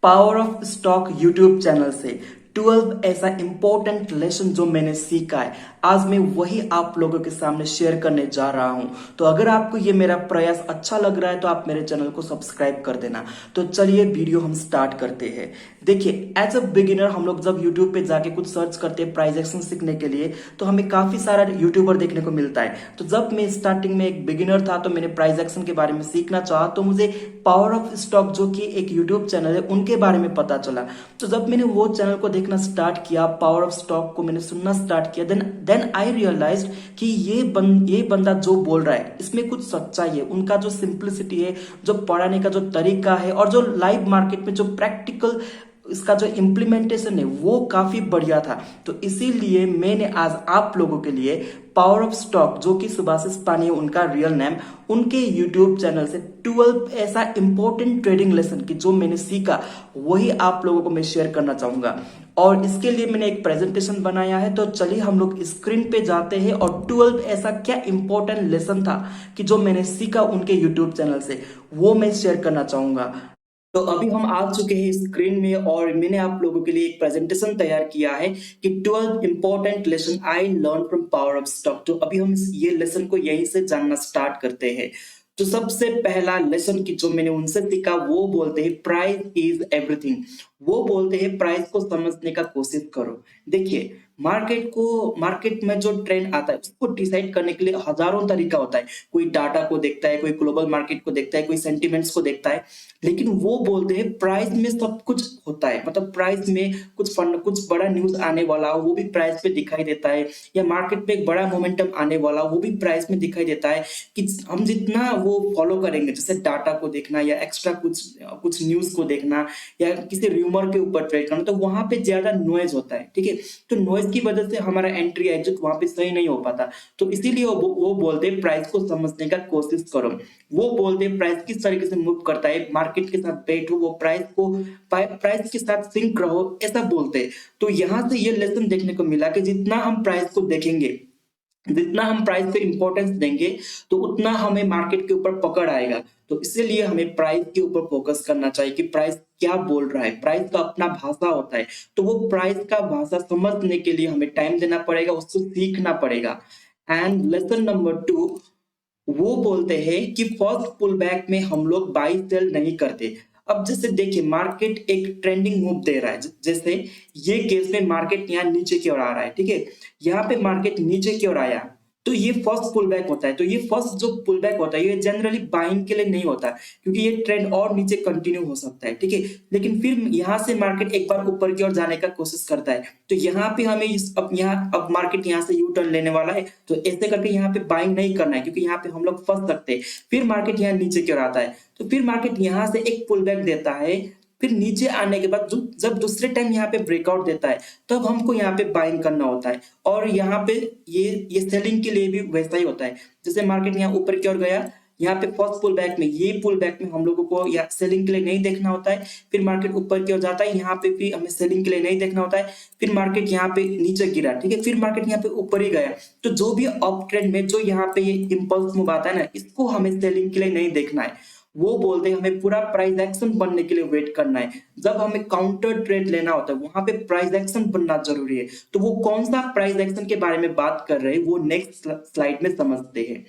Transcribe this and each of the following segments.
Power of stock YouTube channel से 12 ऐसा important lesson जो मैंने सीखा है, आज मैं वही आप लोगों के सामने शेयर करने जा रहा हूं। तो अगर आपको ये मेरा प्रयास अच्छा लग रहा है तो आप मेरे चैनल को सब्सक्राइब कर देना। तो चलिए वीडियो हम स्टार्ट करते हैं। देखिए, एज अ बिगिनर हम लोग जब यूट्यूब पे जाके कुछ सर्च करते हैं प्राइस एक्शन सीखने के लिए, तो हमें काफी सारा यूट्यूबर देखने को मिलता है। तो जब मैं स्टार्टिंग में एक बिगिनर था तो मैंने प्राइस एक्शन के बारे में सीखना चाहा, तो मुझे पावर ऑफ स्टॉक जो कि एक यूट्यूब चैनल है उनके बारे में पता चला। तो जब मैंने वो चैनल को देखना स्टार्ट किया, पावर ऑफ स्टॉक को मैंने सुनना स्टार्ट किया, देन आई रियलाइज्ड कि ये बंदा जो बोल रहा है इसमें कुछ सच्चाई है। उनका जो सिंप्लिसिटी है, जो पढ़ाने का जो तरीका है और जो लाइव मार्केट में जो प्रैक्टिकल इसका जो इम्प्लीमेंटेशन है वो काफी बढ़िया था। तो इसीलिए मैंने आज आप लोगों के लिए पावर ऑफ स्टॉक, जो कि सुभाषिस पानी है उनका रियल नेम, उनके यूट्यूब चैनल से 12 ऐसा इंपॉर्टेंट ट्रेडिंग लेसन की जो मैंने सीखा वही आप लोगों को मैं शेयर करना चाहूंगा। और इसके लिए मैंने एक प्रेजेंटेशन बनाया है। तो चलिए हम लोग स्क्रीन पे जाते हैं और 12 ऐसा क्या इंपॉर्टेंट लेसन था कि जो मैंने सीखा उनके यूट्यूब चैनल से, वो मैं शेयर करना चाहूंगा। तो अभी हम आ चुके हैं स्क्रीन में और मैंने आप लोगों के लिए एक प्रेजेंटेशन तैयार किया है कि 12 important lesson I learn from power of stock. तो अभी हम ये लेसन को यहीं से जानना स्टार्ट करते हैं। तो सबसे पहला लेसन की जो मैंने उनसे सीखा, वो बोलते हैं प्राइस इज एवरीथिंग। वो बोलते हैं प्राइस को समझने का कोशिश करो। देखिए, मार्केट में जो ट्रेंड आता है उसको डिसाइड करने के लिए हजारों तरीका होता है। कोई डाटा को देखता है, कोई ग्लोबल मार्केट को देखता है, कोई सेंटिमेंट्स को देखता है। लेकिन वो बोलते हैं प्राइस में सब कुछ होता है। मतलब प्राइस में कुछ फंड, कुछ बड़ा न्यूज आने वाला हो वो भी प्राइस पे दिखाई देता है, या मार्केट में एक बड़ा मोमेंटम आने वाला हो वो भी प्राइस में दिखाई देता है। कि हम जितना वो फॉलो करेंगे, जैसे डाटा को देखना या एक्स्ट्रा कुछ कुछ न्यूज को देखना या किसी र्यूमर के ऊपर ट्रेड करना, तो वहां पे ज्यादा नॉइज होता है। ठीक है, तो नॉइज की वजह से हमारा एंट्री एग्जिट वहां पे सही नहीं हो पाता। तो इसीलिए वो बोलते हैं प्राइस को समझने का कोशिश करो। वो बोलते हैं प्राइस किस तरीके से मूव करता है, मार्केट के साथ बैठो, वो प्राइस के साथ सिंक रहो, ऐसा बोलते हैं। तो यहाँ से ये लेसन देखने को मिला कि जितना हम प्राइस को देखेंगे, जितना हम प्राइस पे इंपॉर्टेंस देंगे, तो उतना हमें मार्केट के ऊपर पकड़ आएगा। तो इसीलिए हमें प्राइस के ऊपर फोकस करना चाहिए कि प्राइस क्या बोल रहा है। प्राइस का अपना भाषा होता है, तो वो प्राइस का भाषा समझने के लिए हमें टाइम देना पड़ेगा, उसको सीखना पड़ेगा। एंड लेसन नंबर 2, वो बोलते हैं कि फर्स्ट पुल बैक में हम लोग बाई सेल नहीं करते। अब जैसे देखिए, मार्केट एक ट्रेंडिंग मूव दे रहा है, जैसे ये केस में मार्केट यहाँ नीचे की ओर आ रहा है। ठीक है, यहाँ पे मार्केट नीचे की ओर आया तो ये फर्स्ट पुल बैक होता है। तो ये फर्स्ट जो पुल बैक होता है ये जनरली बाइंग के लिए नहीं होता, क्योंकि ये ट्रेंड और नीचे कंटिन्यू हो सकता है। ठीक है, लेकिन फिर यहाँ से मार्केट एक बार ऊपर की ओर जाने का कोशिश करता है। तो यहाँ पे हमें अब मार्केट यहाँ से यू टर्न लेने वाला है, तो ऐसे करके यहाँ पे बाइंग नहीं करना है, क्योंकि यहाँ पे हम लोग फंस सकते हैं। फिर मार्केट यहाँ नीचे की ओर आता है, तो फिर मार्केट यहाँ से एक पुल बैक देता है। फिर नीचे आने के बाद जब दूसरे टाइम यहाँ पे ब्रेकआउट देता है, तब हमको यहाँ पे बाइंग करना होता है। और यहाँ पे ये सेलिंग के लिए भी वैसा ही होता है। जैसे मार्केट यहाँ ऊपर की ओर गया, यहाँ पे फर्स्ट पुल बैक में, ये पुल बैक में हम लोगों को या सेलिंग के लिए नहीं देखना होता है। फिर मार्केट ऊपर की ओर जाता है, यहाँ पे भी हमें सेलिंग के लिए नहीं देखना होता है। फिर मार्केट यहाँ पे नीचे गिरा, ठीक है, फिर मार्केट यहाँ पे ऊपर ही गया। तो जो भी अप ट्रेंड में जो यहाँ पे ये इंपल्स मूव आता है ना, इसको हमें सेलिंग के लिए नहीं देखना है। वो बोलते हैं हमें पूरा प्राइस एक्शन बनने के लिए वेट करना है। जब हमें काउंटर ट्रेड लेना होता है वहां पे प्राइस एक्शन बनना जरूरी है। तो वो कौन सा प्राइस एक्शन के बारे में बात कर रहे हैं वो नेक्स्ट स्लाइड में समझते हैं।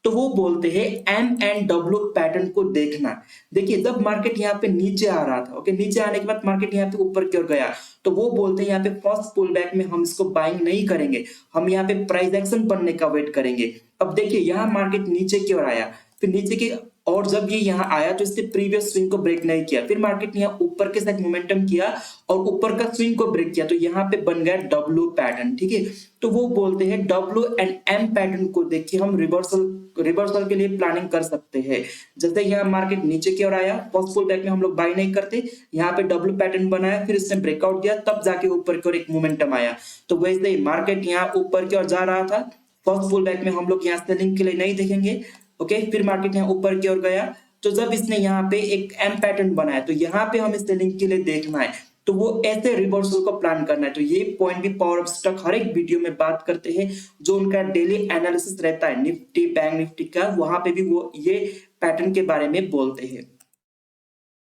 तो वो बोलते हैं M&W पैटर्न को देखना। देखिए, जब मार्केट यहाँ पे नीचे आ रहा था, ओके, नीचे आने के बाद मार्केट यहाँ पे ऊपर की ओर गया, तो वो बोलते हैं यहाँ पे फर्स्ट पुल बैक में हम इसको बाइंग नहीं करेंगे, हम यहाँ पे प्राइस एक्शन बनने का वेट करेंगे। अब देखिए, यहाँ मार्केट नीचे की ओर आया, फिर नीचे की, और जब ये यहाँ आया तो इसने प्रीवियस स्विंग को ब्रेक नहीं किया। फिर मार्केट ने यहाँ ऊपर के साथ मोमेंटम किया और ऊपर का स्विंग को ब्रेक किया, तो यहाँ पे बन गया डब्ल्यू पैटर्न। ठीक है, तो वो बोलते हैं डब्ल्यू एंड एम पैटर्न को देख के हम रिवर्सल के लिए प्लानिंग कर सकते हैं। जैसे यहाँ मार्केट नीचे की ओर आया, फर्स्ट पुल बैक में हम लोग बाय नहीं करते, यहाँ पे डब्ल्यू पैटर्न बनाया, फिर इसने ब्रेकआउट दिया, तब जाके ऊपर की ओर एक मोमेंटम आया। तो वैसे ही मार्केट यहाँ ऊपर की ओर जा रहा था, फर्स्ट पुल बैक में हम लोग यहाँ सेलिंग के लिए नहीं देखेंगे। ओके, फिर मार्केट यहाँ ऊपर की ओर गया, तो जब इसने यहाँ पे एक एम पैटर्न बनाया, तो यहाँ पे हमें सेलिंग के लिए देखना है। तो वो ऐसे रिवर्सल को प्लान करना है। तो ये पॉइंट भी पावर ऑफ स्टॉक हर एक वीडियो में बात करते हैं, जो उनका डेली एनालिसिस रहता है निफ्टी बैंक निफ्टी का, वहां पे भी वो ये पैटर्न के बारे में बोलते हैं।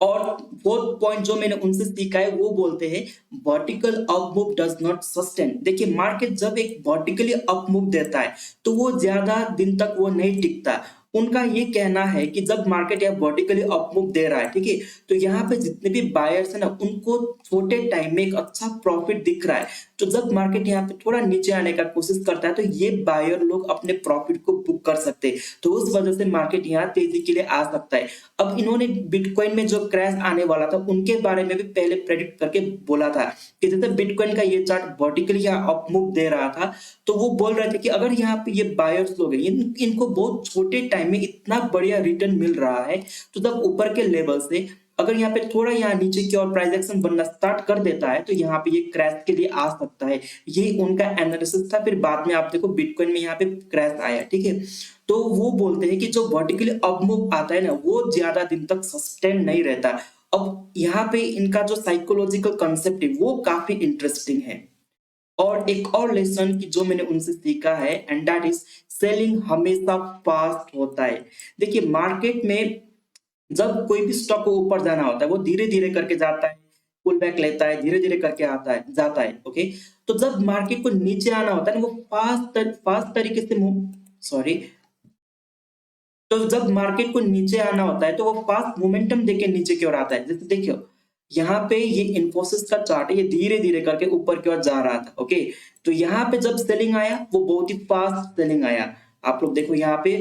और फोर्थ पॉइंट जो मैंने उनसे सीखा है वो बोलते हैं vertical up move does not sustain. देखिए मार्केट जब एक वर्टिकली अप मूव देता है तो वो ज्यादा दिन तक वो नहीं टिकता। उनका ये कहना है कि जब मार्केट या वर्टिकली अप मूव दे रहा है, ठीक है, तो यहाँ पे जितने भी बायर्स है ना उनको छोटे टाइम में एक अच्छा प्रॉफिट दिख रहा है। तो जब मार्केट यहाँ पे थोड़ा नीचे आने का कोशिश करता है तो ये बायर लोग अपने प्रॉफिट को बुक कर सकते हैं, तो उस वजह से मार्केट यहाँ तेजी के लिए आ सकता है। अब इन्होंने बिटकॉइन में जो क्रैश आने वाला था उनके बारे में भी पहले प्रेडिक्ट करके बोला था कि जैसे बिटकॉइन का ये चार्ट वर्टिकली या अप मूव दे रहा था, तो वो बोल रहे थे कि अगर यहाँ पे ये बायर्स लोग हैं इनको बहुत छोटे टाइम में इतना बढ़िया रिटर्न मिल रहा है, तो जब ऊपर के लेवल से अगर यहाँ पे थोड़ा यहाँ नीचे की और प्राइस एक्शन बनना स्टार्ट कर देता है तो यहाँ पे ये क्रैश के लिए आ सकता है। ये उनका एनालिसिस था। फिर बाद में आप देखो बिटकॉइन में यहाँ पे क्रैश आया, ठीक है। तो वो बोलते हैं कि जो वर्टिकली अप मूव आता है ना वो ज्यादा दिन तक सस्टेन नहीं रहता। अब यहाँ पे इनका जो साइकोलॉजिकल कंसेप्ट है वो काफी इंटरेस्टिंग है। और एक और लेसन की जो मैंने उनसे सीखा है एंड दैट इज सेलिंग हमेशा फास्ट होता है। देखिए मार्केट में जब कोई भी स्टॉक को ऊपर जाना होता है वो धीरे धीरे करके जाता है, पुल बैक लेता है, धीरे धीरे करके आता है जाता है, ओके। तो जब मार्केट को नीचे आना होता है ना वो फास्ट तरीके से सॉरी तो जब मार्केट को नीचे आना होता है तो वो फास्ट मोमेंटम देके नीचे की ओर आता है। जैसे देखियो यहाँ पे ये इन्फोसिस का चार्ट है, ये धीरे धीरे करके ऊपर की ओर जा रहा था, ओके। तो यहाँ पे जब सेलिंग आया वो बहुत ही फास्ट सेलिंग आया। आप लोग देखो यहाँ पे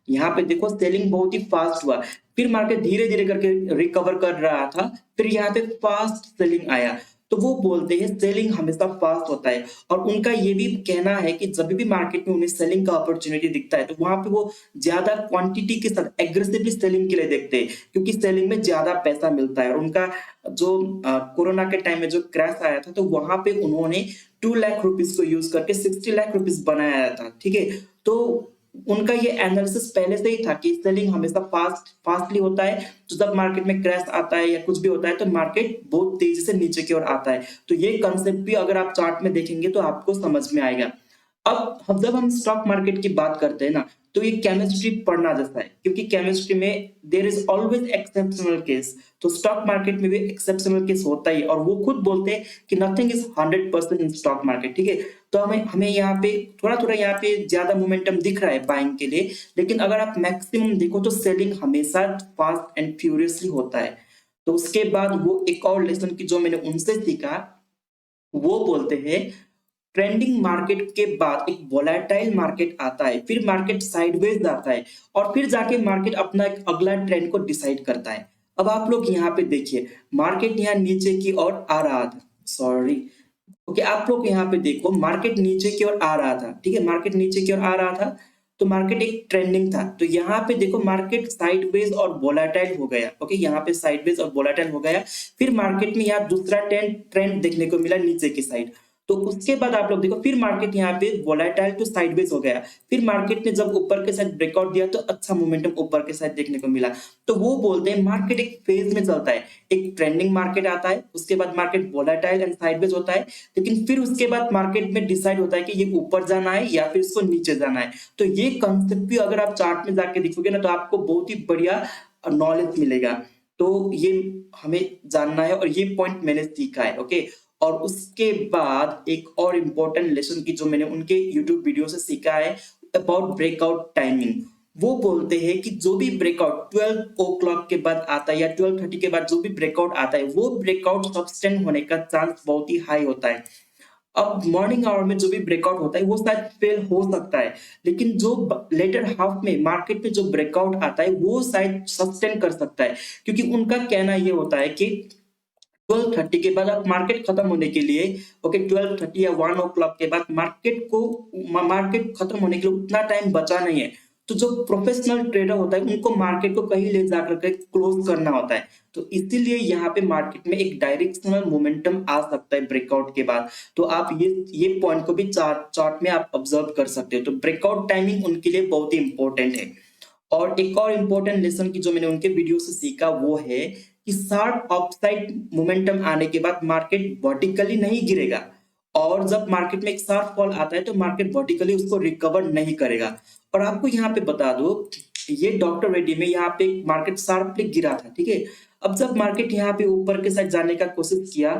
यहाँ पे देखो सेलिंग बहुत ही फास्ट हुआ। फिर मार्केट धीरे धीरे करके रिकवर कर रहा था, फिर यहाँ पे फास्ट सेलिंग आया। तो वो बोलते हैं सेलिंग हमेशा फास्ट होता है। और उनका ये भी कहना है कि जब भी मार्केट में उन्हें सेलिंग का अपॉर्चुनिटी दिखता है तो वहां पे वो ज्यादा क्वांटिटी के साथ एग्रेसिवली सेलिंग के लिए देखते हैं, क्योंकि सेलिंग में ज्यादा पैसा मिलता है। और उनका जो कोरोना के टाइम में जो क्रैश आया था तो वहां पे उन्होंने 2 लाख रुपीज को यूज करके 60 लाख रुपीज बनाया था, ठीक है। तो उनका ये एनालिसिस पहले से ही था कि सेलिंग हमेशा फास्टली होता है। तो जब मार्केट में क्रैश आता है या कुछ भी होता है तो मार्केट बहुत तेजी से नीचे की ओर आता है। तो ये कंसेप्ट भी अगर आप चार्ट में देखेंगे तो आपको समझ में आएगा। अब जब हम स्टॉक मार्केट की बात करते हैं ना तो ये केमिस्ट्री पढ़ना जैसा है, क्योंकि केमिस्ट्री में there is always exceptional case. तो स्टॉक मार्केट में भी एक्सेप्शनल केस होता ही, और वो खुद बोलते हैं कि nothing is 100% in stock market, ठीक है। तो हमें हमें यहाँ पे थोड़ा थोड़ा यहाँ पे ज्यादा मोमेंटम दिख रहा है बाइंग के लिए, लेकिन अगर आप मैक्सिमम देखो तो सेलिंग हमेशा फास्ट एंड फ्यूरियसली होता है। तो उसके बाद वो एक और लेसन की जो मैंने उनसे सीखा वो बोलते हैं ट्रेंडिंग मार्केट के बाद एक वोलेटाइल मार्केट आता है, फिर मार्केट साइडवेज जाता है और फिर जाके मार्केट अपना एक अगला ट्रेंड को डिसाइड करता है। अब आप लोग यहाँ पे देखिए मार्केट यहाँ नीचे की ओर आ रहा था, सॉरी, ओके। आप लोग यहाँ पे देखो मार्केट नीचे की ओर आ रहा था, ठीक है, मार्केट नीचे की ओर आ रहा था। तो मार्केट एक ट्रेंडिंग था, तो यहाँ पे देखो मार्केट साइडवेज और वोलेटाइल हो गया, ओके। यहाँ पे साइडवेज और वोलेटाइल हो गया। फिर मार्केट में यहाँ दूसरा ट्रेंड ट्रेंड देखने को मिला नीचे की साइड। तो उसके बाद आप लोग देखो फिर मार्केट यहाँ पे वोलेटाइल टू साइडवेज हो गया। फिर मार्केट ने जब ऊपर के साइड ब्रेकआउट दिया तो अच्छा मोमेंटम ऊपर के साइड देखने को मिला। तो वो बोलते हैं मार्केट एक फेज में चलता है, एक ट्रेंडिंग मार्केट आता है, उसके बाद मार्केट वोलेटाइल एंड साइडवेज होता है, लेकिन फिर उसके बाद मार्केट में डिसाइड होता है कि ये ऊपर जाना है या फिर इसको नीचे जाना है। तो ये कंसेप्ट भी अगर आप चार्ट में जाके देखोगे ना तो आपको बहुत ही बढ़िया नॉलेज मिलेगा। तो ये हमें जानना है और ये पॉइंट मैंने सीखा है, ओके। और उसके बाद एक और इम्पोर्टेंट लेसन की जो मैंने उनके YouTube वीडियो से सीखा है अबाउट ब्रेकआउट टाइमिंग। वो बोलते हैं कि जो भी ब्रेकआउट 12 ओ क्लॉक के बाद आता है या 12:30 के बाद जो भी ब्रेकआउट आता है वो ब्रेकआउट सस्टेन होने का चांस बहुत ही हाई होता है। अब मॉर्निंग आवर में जो भी ब्रेकआउट होता है वो शायद फेल हो सकता है, लेकिन जो लेटर हाफ में मार्केट में जो ब्रेकआउट आता है वो शायद सस्टेन कर सकता है, क्योंकि उनका कहना ये होता है कि 12:30 के बाद आप मार्केट खत्म होने के लिए, ओके, 12:30 या 1 ओ क्लॉक के बाद मार्केट खत्म होने के लिए उतना टाइम बचा नहीं है। तो जो प्रोफेशनल ट्रेडर होता है उनको मार्केट को कहीं ले जाकर के क्लोज करना होता है। तो इसीलिए यहाँ पे मार्केट में एक डायरेक्शनल मोमेंटम आ सकता है ब्रेकआउट के बाद। तो आप ये पॉइंट को भी चार्ट में आप ऑब्जर्व कर सकते हो। तो ब्रेकआउट टाइमिंग उनके लिए बहुत ही इंपॉर्टेंट है। और एक और इम्पोर्टेंट लेसन की जो मैंने उनके वीडियो से सीखा वो है कि शार्प अपसाइड मोमेंटम आने के बाद मार्केट वर्टिकली नहीं गिरेगा, और जब मार्केट में एक शार्प फॉल आता है तो मार्केट वर्टिकली उसको रिकवर नहीं करेगा। और आपको यहाँ पे बता दो ये डॉक्टर रेड्डी में यहाँ पे मार्केट शार्पली गिरा था, ठीक है। अब जब मार्केट यहाँ पे ऊपर के साइड जाने का कोशिश किया,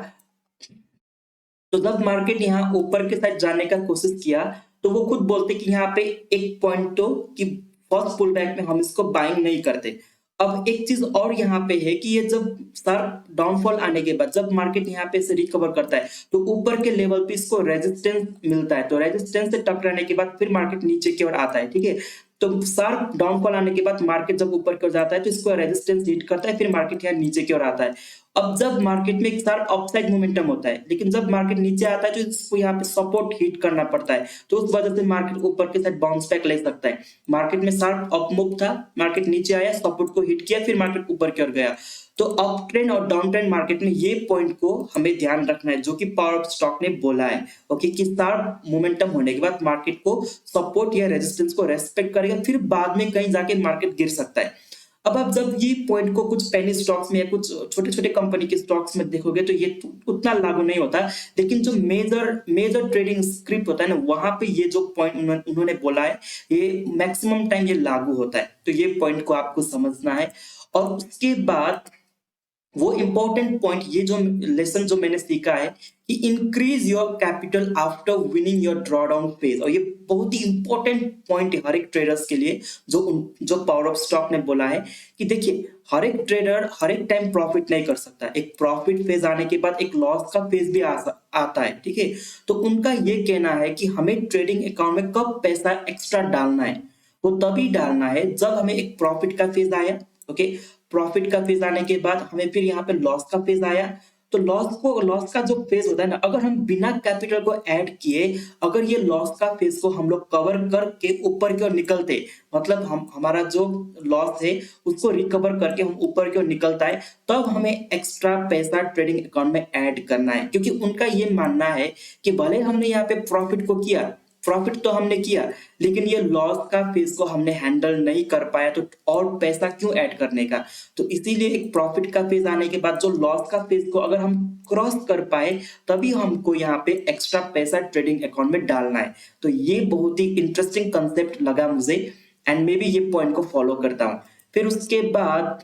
तो जब मार्केट यहाँ ऊपर के साइड जाने का कोशिश किया, तो वो खुद बोलते कि यहाँ पे एक पॉइंट तो कि फर्स्ट पुल बैक में हम इसको बाइंग नहीं करते। अब एक चीज और यहाँ पे है कि ये जब शार्प डाउनफॉल आने के बाद जब मार्केट यहाँ पे से रिकवर करता है, तो ऊपर के लेवल पे इसको रेजिस्टेंस मिलता है, तो रेजिस्टेंस से टकराने के बाद फिर मार्केट नीचे की ओर आता है, ठीक है। तो शार्प डाउनफॉल आने के बाद मार्केट जब ऊपर की ओर जाता है, तो इसको रेजिस्टेंस हिट करता है, फिर मार्केट यहाँ नीचे की ओर आता है। अब जब मार्केट में एक शार्प अपसाइड मोमेंटम होता है, लेकिन जब मार्केट नीचे आता है तो इसको यहाँ पे सपोर्ट हिट करना पड़ता है, तो उस वजह से मार्केट ऊपर के साइड बाउंस बैक ले सकता है। मार्केट में शार्प अप मूव था, मार्केट नीचे आया, सपोर्ट को हिट किया, फिर मार्केट ऊपर की ओर गया। तो अप ट्रेंड और डाउन ट्रेंड मार्केट में ये पॉइंट को हमें ध्यान रखना है, जो कि पावर ऑफ स्टॉक ने बोला है, ओके, कि शार्प मोमेंटम होने के बाद मार्केट को सपोर्ट या रेजिस्टेंस को रेस्पेक्ट करेगा, फिर बाद में कहीं जाके मार्केट गिर सकता है। अब आप जब ये पॉइंट को कुछ पेनी स्टॉक्स में या कुछ छोटे छोटे कंपनी के स्टॉक्स में देखोगे तो ये उतना लागू नहीं होता, लेकिन जो मेजर मेजर ट्रेडिंग स्क्रिप्ट होता है ना, वहां पे ये जो पॉइंट उन्होंने बोला है, ये मैक्सिमम टाइम ये लागू होता है। तो ये पॉइंट को आपको समझना है। और उसके बाद वो इंपॉर्टेंट पॉइंट, ये जो लेसन जो मैंने सीखा है कि increase your capital after winning your drawdown phase, और ये बहुत ही इंपॉर्टेंट पॉइंट है हर एक ट्रेडर्स के लिए, जो पावर ऑफ स्टॉक ने बोला है कि देखिए, हर एक ट्रेडर हर एक टाइम प्रॉफिट नहीं कर सकता, एक प्रॉफिट फेज आने के बाद एक लॉस का फेज भी आता है, ठीक है। तो उनका ये कहना है कि हमें ट्रेडिंग अकाउंट में कब पैसा एक्स्ट्रा डालना है, वो तभी डालना है जब हमें एक प्रॉफिट का फेज आया, ओके। प्रॉफिट का फेज आने के बाद हमें फिर यहाँ पे लॉस का फेज आया, तो लॉस का जो फेज होता है ना, अगर हम बिना कैपिटल को ऐड किए, अगर ये लॉस का फेज को हम लोग कवर करके ऊपर की ओर निकलते, मतलब हम हमारा जो लॉस है उसको रिकवर करके हम ऊपर की ओर निकलता है, तब हमें एक्स्ट्रा पैसा ट्रेडिंग अकाउंट में ऐड करना है। क्योंकि उनका ये मानना है कि भले हमने यहाँ पे प्रॉफिट तो हमने किया, लेकिन ये लॉस का फेज को हमने हैंडल नहीं कर पाया, तो और पैसा क्यों ऐड करने का। तो इसीलिए एक प्रॉफिट का फेज आने के बाद जो लॉस का फेज को अगर हम क्रॉस कर पाए, तभी हमको यहाँ पे एक्स्ट्रा पैसा ट्रेडिंग अकाउंट में डालना है। तो ये बहुत ही इंटरेस्टिंग कंसेप्ट लगा मुझे, एंड मे बी ये पॉइंट को फॉलो करता हूँ। फिर उसके बाद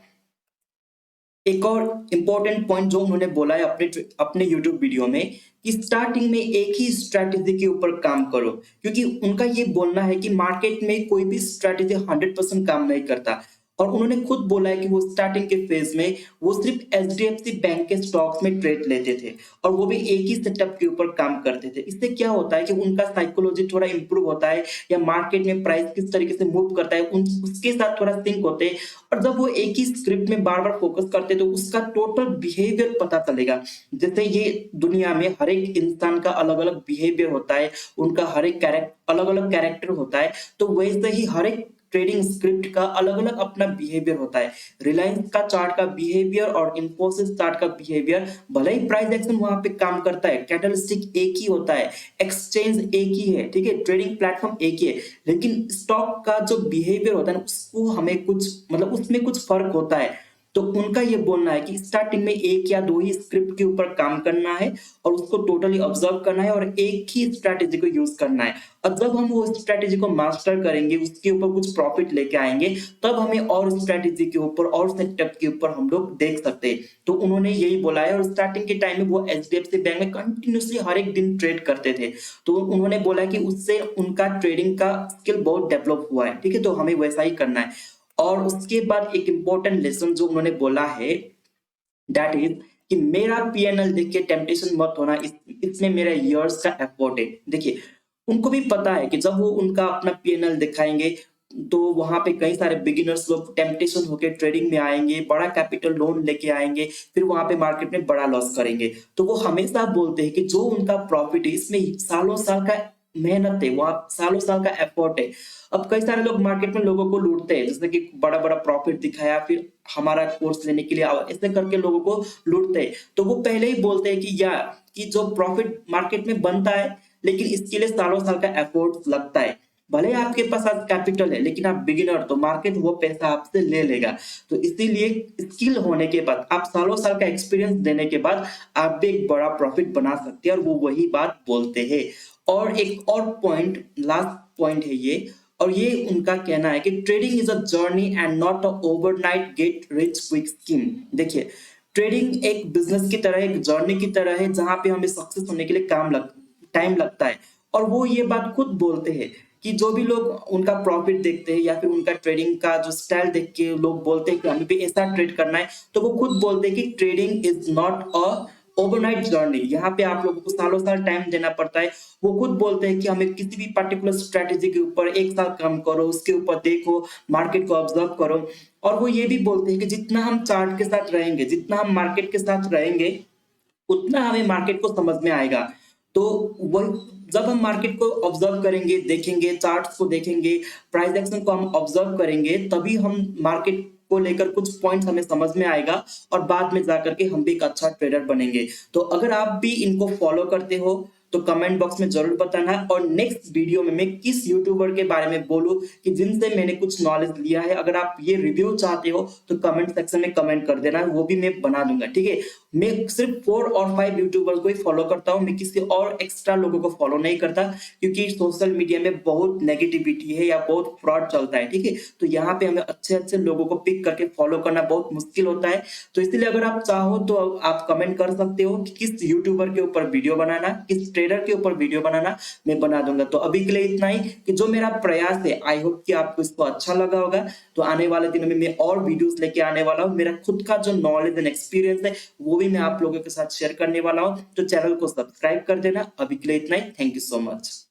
एक और इंपॉर्टेंट पॉइंट जो उन्होंने बोला है अपने YouTube वीडियो में, कि स्टार्टिंग में एक ही स्ट्रैटेजी के ऊपर काम करो, क्योंकि उनका ये बोलना है कि मार्केट में कोई भी स्ट्रैटेजी 100% काम नहीं करता। और उन्होंने खुद बोला है कि वो स्टार्टिंग के फेज में वो सिर्फ HDFC बैंक के स्टॉक्स में ट्रेड लेते थे, और वो भी एक ही सेटअप के ऊपर काम करते थे। इससे क्या होता है कि उनका साइकोलॉजी थोड़ा इंप्रूव होता है, या मार्केट में प्राइस किस तरीके से मूव करता है उसके साथ थोड़ा सिंक होते हैं। और जब वो एक ही स्क्रिप्ट में बार बार फोकस करते तो उसका टोटल बिहेवियर पता चलेगा। जैसे ये दुनिया में हर एक इंसान का अलग अलग बिहेवियर होता है, उनका हर एक अलग अलग कैरेक्टर होता है, तो वैसे ही हर एक ट्रेडिंग स्क्रिप्ट का अलग अलग अपना बिहेवियर होता है। रिलायंस का चार्ट का बिहेवियर और इन्फोसिस चार्ट का बिहेवियर, भले ही प्राइस एक्शन वहां पे काम करता है, कैटलिस्टिक एक ही होता है, एक्सचेंज एक ही है, ठीक है, ट्रेडिंग प्लेटफॉर्म एक ही है, लेकिन स्टॉक का जो बिहेवियर होता है ना, उसको हमें कुछ मतलब उसमें कुछ फर्क होता है। तो उनका ये बोलना है कि स्टार्टिंग में एक या दो ही स्क्रिप्ट के ऊपर काम करना है, और उसको टोटली ऑब्जर्व करना है, और एक ही स्ट्रैटेजी को यूज करना है। और जब हम वो स्ट्रैटेजी को मास्टर करेंगे, उसके ऊपर कुछ प्रॉफिट लेके आएंगे, तब हमें और स्ट्रैटेजी के ऊपर और सेटअप के ऊपर हम लोग देख सकते हैं। तो उन्होंने यही बोला है। और स्टार्टिंग के टाइम में वो HDFC बैंक में कंटिन्यूसली हर एक दिन ट्रेड करते थे, तो उन्होंने बोला कि उससे उनका ट्रेडिंग का स्किल बहुत डेवलप हुआ है, ठीक है। तो हमें वैसा ही करना है। और उसके बाद एक इंपॉर्टेंट लेसन जो उन्होंने बोला है, दैट इज कि मेरा PNL देख के टेम्पटेशन मत होना, इसमें मेरा इयर्स का एफर्ट है। देखिए, उनको भी पता है कि जब वो उनका अपना PNL दिखाएंगे, तो वहां पे कई सारे बिगिनर्स लोग टेम्पटेशन होके ट्रेडिंग में आएंगे, बड़ा कैपिटल लोन लेके आएंगे, फिर वहां पे मार्केट में बड़ा लॉस करेंगे। तो वो हमेशा बोलते हैं कि जो उनका प्रॉफिट है, इसमें सालों साल का मेहनत है, वहां सालों साल का एफर्ट है। अब कई सारे लोग मार्केट में लोगों को लूटते हैं, जैसे कि बड़ा बड़ा प्रॉफिट दिखाया, फिर हमारा कोर्स लेने के लिए आओ, ऐसे करके लोगों को लूटते हैं। तो वो पहले ही बोलते हैं कि जो प्रॉफिट मार्केट में बनता है, लेकिन इसके लिए सालों साल का एफर्ट लगता है। भले आपके पास आज कैपिटल है, लेकिन आप बिगिनर, तो मार्केट वो पैसा आपसे ले लेगा। तो इसीलिए स्किल होने के बाद, आप सालों साल का एक्सपीरियंस देने के बाद, आप भी एक बड़ा प्रॉफिट बना सकते हैं, और वो वही बात बोलते हैं। और एक और पॉइंट, लास्ट पॉइंट है ये, और ये उनका कहना है कि trading is a journey and not a overnight get rich quick scheme. देखिए, ट्रेडिंग एक बिजनेस की तरह, एक जर्नी की तरह है जहां पे हमें सक्सेस होने के लिए टाइम लगता है। और वो ये बात खुद बोलते हैं कि जो भी लोग उनका प्रॉफिट देखते हैं या फिर उनका ट्रेडिंग का जो स्टाइल देख के लोग बोलते हैं कि हमें भी ऐसा ट्रेड करना है, तो वो खुद बोलते हैं कि trading is not a overnight journey. यहाँ पे आप लोगों को सालों साल टाइम देना पड़ता है। वो खुद बोलते हैं कि हमें किसी भी पर्टिकुलर स्ट्रेटेजी के ऊपर एक साल काम करो, उसके ऊपर देखो, मार्केट को ऑब्जर्व करो। और वो ये भी बोलते हैं कि जितना हम चार्ट के साथ रहेंगे, जितना हम मार्केट के साथ रहेंगे, उतना हमें मार्केट को समझ में आएगा। तो वही, जब हम मार्केट को ऑब्जर्व करेंगे, देखेंगे, चार्ट्स को देखेंगे, प्राइस एक्शन को हम ऑब्जर्व करेंगे, तभी हम मार्केट को लेकर कुछ पॉइंट्स हमें समझ में आएगा और बाद में जाकर के हम भी एक अच्छा ट्रेडर बनेंगे। तो अगर आप भी इनको फॉलो करते हो तो कमेंट बॉक्स में जरूर बताना। और नेक्स्ट वीडियो में मैं किस यूट्यूबर के बारे में बोलूं कि जिनसे मैंने कुछ नॉलेज लिया है, अगर आप ये रिव्यू चाहते हो तो कमेंट सेक्शन में कमेंट कर देना, वो भी मैं बना दूंगा। ठीक है, मैं सिर्फ 4 और 5 यूट्यूबर्स को ही फॉलो करता हूँ, मैं किसी और एक्स्ट्रा लोगों को फॉलो नहीं करता, क्योंकि सोशल मीडिया में बहुत नेगेटिविटी है या बहुत फ्रॉड चलता है। ठीक है, तो यहाँ पे हमें अच्छे अच्छे लोगों को पिक करके फॉलो करना बहुत मुश्किल होता है। तो इसलिए अगर आप चाहो तो आप कमेंट कर सकते हो कि किस यूट्यूबर के ऊपर वीडियो बनाना, किस ट्रेडर के ऊपर वीडियो बनाना, मैं बना दूंगा। तो अभी के लिए इतना ही, कि जो मेरा प्रयास है, आई होप कि आपको इसको अच्छा लगा होगा। तो आने वाले दिनों में मैं और वीडियोस लेके आने वाला हूँ। मेरा खुद का जो नॉलेज एंड एक्सपीरियंस है वो भी मैं आप लोगों के साथ शेयर करने वाला हूँ। तो चैनल को सब्सक्राइब कर देना। अभी के लिए इतना ही, थैंक यू सो मच।